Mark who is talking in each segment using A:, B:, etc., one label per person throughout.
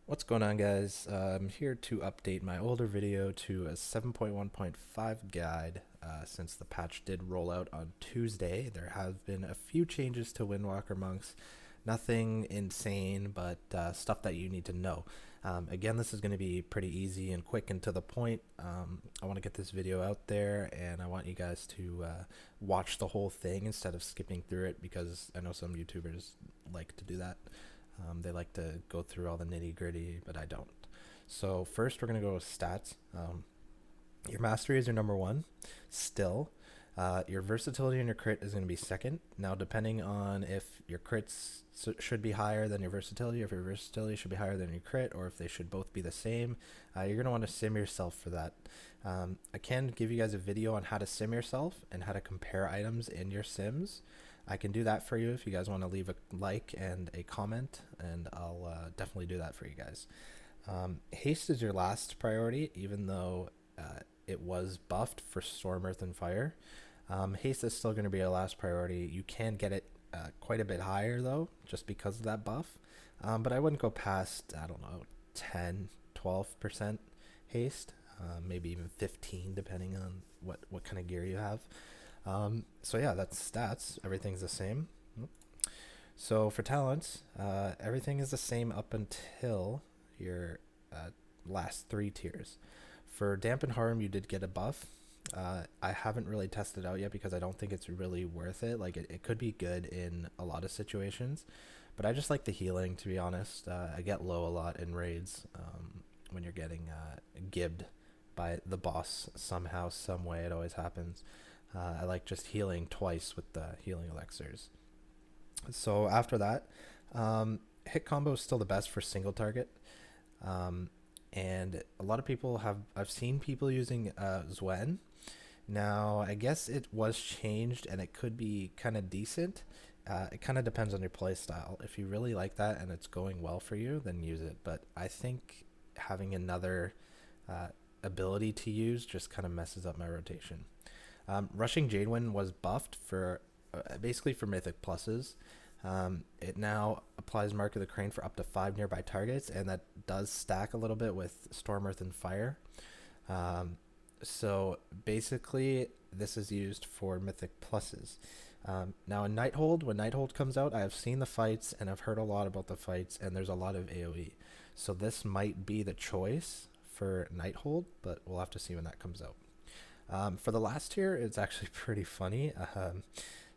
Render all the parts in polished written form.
A: What's going on, guys? I'm here to update my older video to a 7.1.5 guide. Since the patch did roll out on Tuesday, there have been a few changes to Windwalker monks. Nothing insane, but stuff that you need to know. Again, this is going to be pretty easy and quick and to the point. I want to get this video out there, and I want you guys to watch the whole thing instead of skipping through it, because I know some YouTubers like to do that. They like to go through all the nitty gritty, but I don't. So first we're going to go with stats. Your mastery is your number one still. Your versatility and your crit is going to be second. Now, depending on if your crits should be higher than your versatility, or if your versatility should be higher than your crit, or if they should both be the same, you're going to want to sim yourself for that. I can give you guys a video on how to sim yourself and how to compare items in your sims. I can do that for you if you guys want to leave a like and a comment, and I'll definitely do that for you guys. Haste is your last priority, even though it was buffed for Storm, Earth, and Fire. Haste is still going to be your last priority. You can get it quite a bit higher, though, just because of that buff. But I wouldn't go past, I don't know, 10, 12% haste, maybe even 15, depending on what kind of gear you have. So yeah, that's stats. Everything's the same. So for talents, everything is the same up until your last 3 tiers. For Dampen Harm, you did get a buff. I haven't really tested it out yet because I don't think it's really worth it. Like, it could be good in a lot of situations, but I just like the healing, to be honest. I get low a lot in raids when you're getting gibbed by the boss somehow, some way. It always happens. I like just healing twice with the healing elixirs. So after that, hit combo is still the best for single target. And a lot of people I've seen people using Zwen. Now, I guess it was changed and it could be kind of decent. It kind of depends on your playstyle. If you really like that and it's going well for you, then use it. But I think having another ability to use just kind of messes up my rotation. Rushing Jadewind was buffed for basically for Mythic pluses. It now applies Mark of the Crane for up to 5 nearby targets, and that does stack a little bit with Storm, Earth, and Fire. So basically, this is used for Mythic pluses. Now in Nighthold, when Nighthold comes out, I have seen the fights, and I've heard a lot about the fights, and there's a lot of AoE. So this might be the choice for Nighthold, but we'll have to see when that comes out. For the last tier, it's actually pretty funny.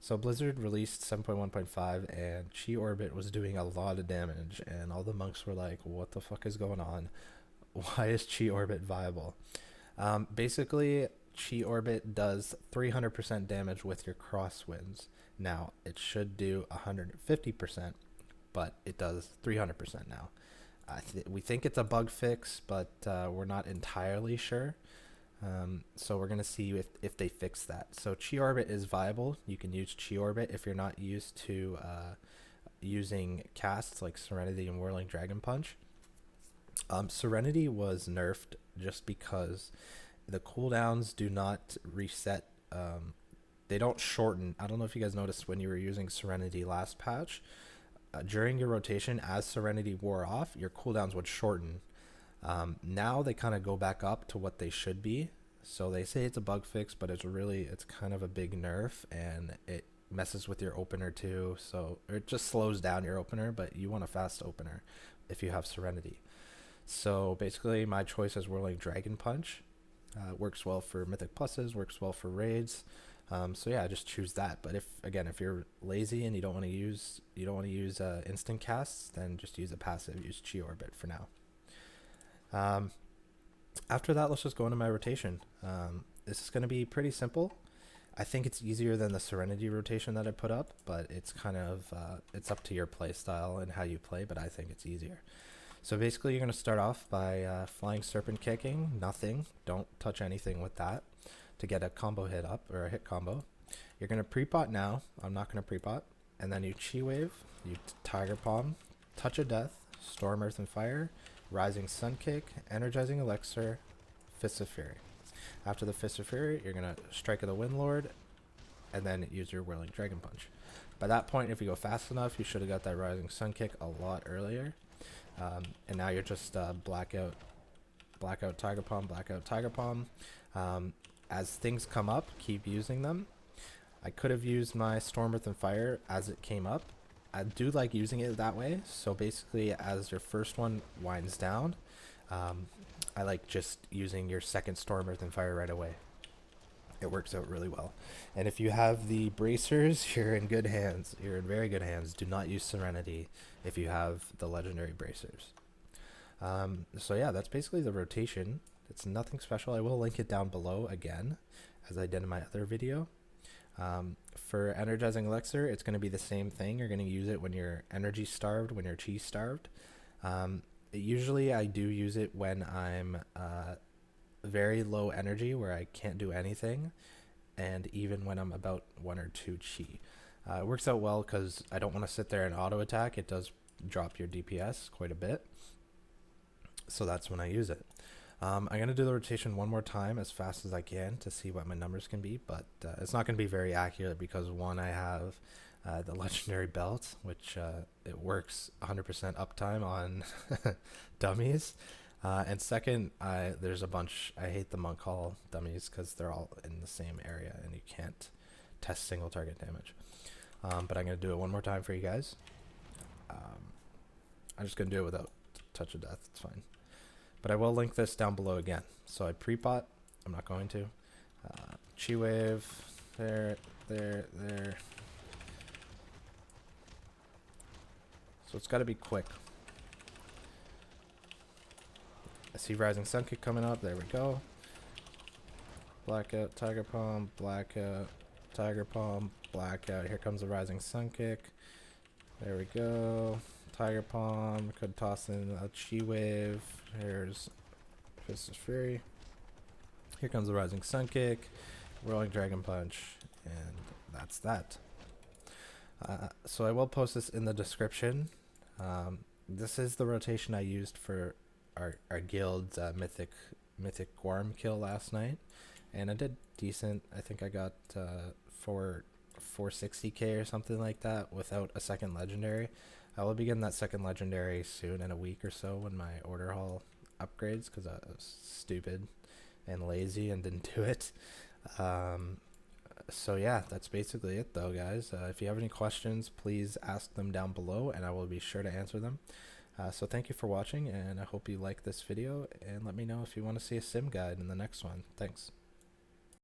A: So Blizzard released 7.1.5, and Chi Orbit was doing a lot of damage, and all the monks were like, what the fuck is going on? Why is Chi Orbit viable? Basically, Chi Orbit does 300% damage with your crosswinds. Now, it should do 150%, but it does 300% now. We think it's a bug fix, but we're not entirely sure. So we're going to see if they fix that. So Chi Orbit is viable. You can use Chi Orbit if you're not used to using casts like Serenity and Whirling Dragon Punch. Serenity was nerfed just because the cooldowns do not reset. They don't shorten. I don't know if you guys noticed when you were using Serenity last patch. During your rotation, as Serenity wore off, your cooldowns would shorten. Now they kind of go back up to what they should be. So they say it's a bug fix, but it's kind of a big nerf, and it messes with your opener too. So it just slows down your opener, but you want a fast opener if you have Serenity. So basically my choice is Whirling Dragon Punch. Works well for Mythic pluses, works well for raids. So yeah, just choose that. But if you're lazy and you don't want to use instant casts, then just use a passive. Use Chi Orbit for now. After that, let's just go into my rotation. This is going to be pretty simple. I think it's easier than the Serenity rotation that I put up, but it's kind of it's up to your play style and how you play, but I think it's easier. So basically, you're going to start off by flying Serpent kicking, nothing. Don't touch anything with that to get a combo hit up, or a hit combo. You're going to Prepot now. I'm not going to Prepot. And then you Chi Wave, you Tiger Palm, Touch of Death, Storm, Earth, and Fire, Rising Sun Kick, Energizing Elixir, Fist of Fury. After the Fist of Fury, you're going to Strike of the Windlord, and then use your Whirling Dragon Punch. By that point, if you go fast enough, you should have got that Rising Sun Kick a lot earlier. And now you're just Blackout, Tiger Palm, Blackout, Tiger Palm. As things come up, keep using them. I could have used my Storm, Earth, and Fire as it came up. I do like using it that way. So basically, as your first one winds down, I like just using your second Storm, Earth, and Fire right away. It works out really well. And if you have the bracers, you're in good hands. You're in very good hands. Do not use Serenity if you have the legendary bracers. So yeah, that's basically the rotation. It's nothing special. I will link it down below again, as I did in my other video. For energizing elixir, it's going to be the same thing. You're going to use it when you're energy starved, when you're chi starved. Usually I do use it when I'm very low energy, where I can't do anything, and even when I'm about 1 or 2 chi. It works out well because I don't want to sit there and auto attack. It does drop your DPS quite a bit, so that's when I use it. I'm going to do the rotation one more time as fast as I can to see what my numbers can be, but it's not going to be very accurate because one, I have the legendary belt, which it works 100% uptime on dummies. And second, there's a bunch, I hate the Monk Hall dummies because they're all in the same area and you can't test single target damage. But I'm going to do it one more time for you guys. I'm just going to do it without Touch of Death, it's fine. But I will link this down below again. So I Prepot, I'm not going to. Chi Wave, there. So it's got to be quick. I see Rising Sun Kick coming up. There we go. Blackout, Tiger Palm, Blackout, Tiger Palm, Blackout. Here comes the Rising Sun Kick. There we go. Tiger Palm. Could toss in a Chi Wave. Here's Fist of Fury. Here comes the Rising Sun Kick. Whirling Dragon Punch. And that's that. So I will post this in the description. This is the rotation I used for our guild's mythic worm kill last night, and I did decent. I think I got 460k or something like that without a second legendary. I will be getting that second legendary soon, in a week or so, when my order hall upgrades, because I was stupid and lazy and didn't do it. So yeah, that's basically it though, guys. If you have any questions, please ask them down below and I will be sure to answer them. So thank you for watching, and I hope you like this video, and let me know if you want to see a sim guide in the next one. Thanks.